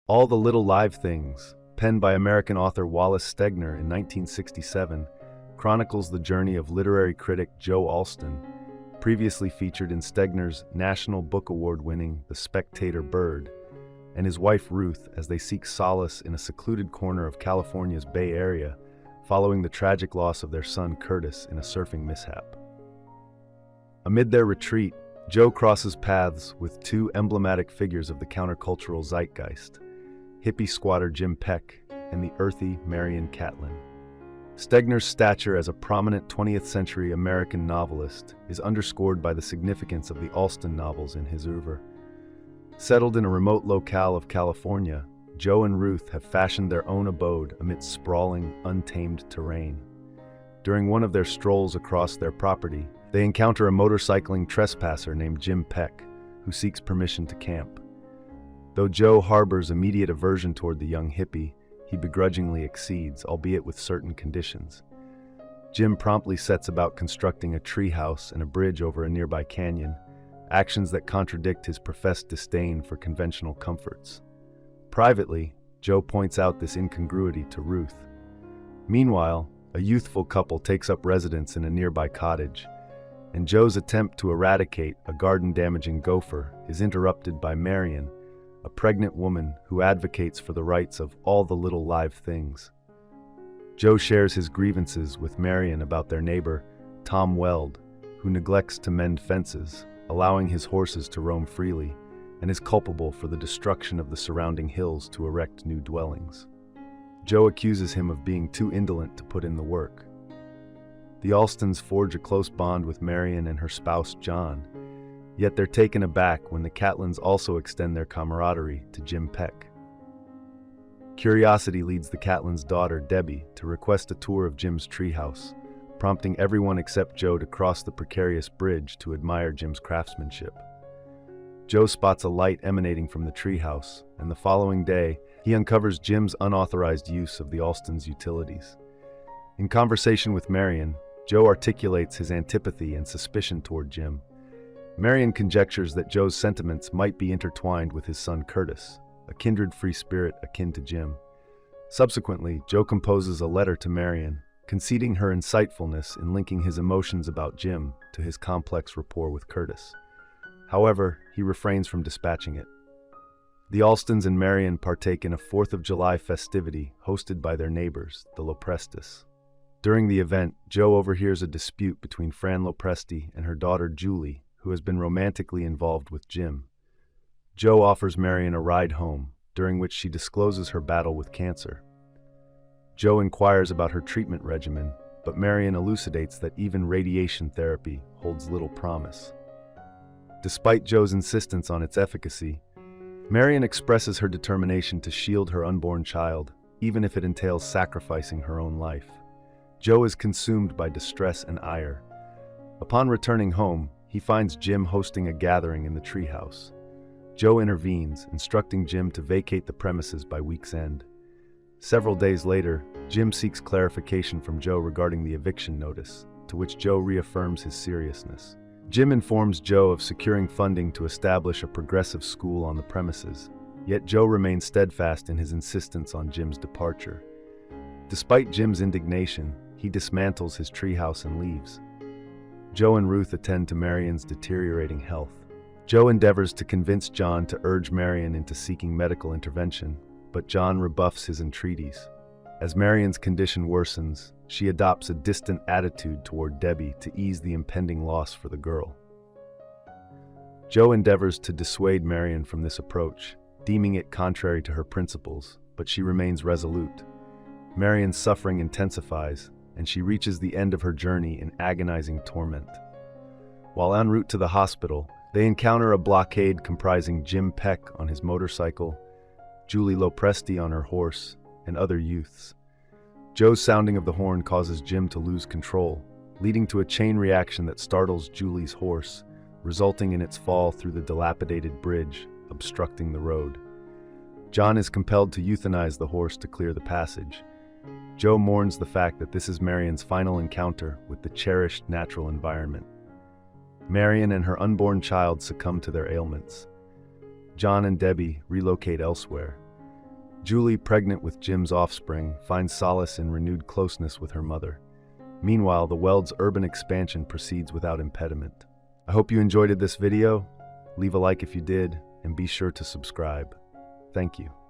All the Little Live Things, penned by American author Wallace Stegner in 1967, chronicles the journey of literary critic Joe Allston, previously featured in Stegner's National Book Award-winning The Spectator Bird, and his wife Ruth as they seek solace in a secluded corner of California's Bay Area following the tragic loss of their son Curtis in a surfing mishap. Amid their retreat, Joe crosses paths with two emblematic figures of the countercultural zeitgeist, hippie squatter Jim Peck and the earthy Marion Catlin. Stegner's stature as a prominent 20th-century American novelist is underscored by the significance of the Allston novels in his oeuvre. Settled in a remote locale of California, Joe and Ruth have fashioned their own abode amidst sprawling, untamed terrain. During one of their strolls across their property, they encounter a motorcycling trespasser named Jim Peck, who seeks permission to camp. Though Joe harbors immediate aversion toward the young hippie, he begrudgingly accedes, albeit with certain conditions. Jim promptly sets about constructing a treehouse and a bridge over a nearby canyon, actions that contradict his professed disdain for conventional comforts. Privately, Joe points out this incongruity to Ruth. Meanwhile, a youthful couple takes up residence in a nearby cottage, and Joe's attempt to eradicate a garden-damaging gopher is interrupted by Marion, a pregnant woman who advocates for the rights of all the little live things. Joe shares his grievances with Marion about their neighbor, Tom Weld, who neglects to mend fences, allowing his horses to roam freely, and is culpable for the destruction of the surrounding hills to erect new dwellings. Joe accuses him of being too indolent to put in the work. The Allstons forge a close bond with Marion and her spouse, John, yet they're taken aback when the Catlins also extend their camaraderie to Jim Peck. Curiosity leads the Catlins' daughter, Debbie, to request a tour of Jim's treehouse, prompting everyone except Joe to cross the precarious bridge to admire Jim's craftsmanship. Joe spots a light emanating from the treehouse, and the following day, he uncovers Jim's unauthorized use of the Allstons' utilities. In conversation with Marion, Joe articulates his antipathy and suspicion toward Jim. Marion conjectures that Joe's sentiments might be intertwined with his son Curtis, a kindred free spirit akin to Jim. Subsequently, Joe composes a letter to Marion, conceding her insightfulness in linking his emotions about Jim to his complex rapport with Curtis. However, he refrains from dispatching it. The Allstons and Marion partake in a 4th of July festivity hosted by their neighbors, the Loprestis. During the event, Joe overhears a dispute between Fran Lopresti and her daughter Julie, who has been romantically involved with Jim. Joe offers Marion a ride home, during which she discloses her battle with cancer. Joe inquires about her treatment regimen, but Marion elucidates that even radiation therapy holds little promise. Despite Joe's insistence on its efficacy, Marion expresses her determination to shield her unborn child, even if it entails sacrificing her own life. Joe is consumed by distress and ire. Upon returning home, he finds Jim hosting a gathering in the treehouse. Joe intervenes, instructing Jim to vacate the premises by week's end. Several days later, Jim seeks clarification from Joe regarding the eviction notice, to which Joe reaffirms his seriousness. Jim informs Joe of securing funding to establish a progressive school on the premises, yet Joe remains steadfast in his insistence on Jim's departure. Despite Jim's indignation, he dismantles his treehouse and leaves. Joe and Ruth attend to Marion's deteriorating health. Joe endeavors to convince John to urge Marion into seeking medical intervention, but John rebuffs his entreaties. As Marion's condition worsens, she adopts a distant attitude toward Debbie to ease the impending loss for the girl. Joe endeavors to dissuade Marion from this approach, deeming it contrary to her principles, but she remains resolute. Marion's suffering intensifies, and she reaches the end of her journey in agonizing torment. While en route to the hospital, they encounter a blockade comprising Jim Peck on his motorcycle, Julie Lopresti on her horse, and other youths. Joe's sounding of the horn causes Jim to lose control, leading to a chain reaction that startles Julie's horse, resulting in its fall through the dilapidated bridge, obstructing the road. John is compelled to euthanize the horse to clear the passage. Joe mourns the fact that this is Marion's final encounter with the cherished natural environment. Marion and her unborn child succumb to their ailments. John and Debbie relocate elsewhere. Julie, pregnant with Jim's offspring, finds solace in renewed closeness with her mother. Meanwhile, the Weld's urban expansion proceeds without impediment. I hope you enjoyed this video. Leave a like if you did, and be sure to subscribe. Thank you.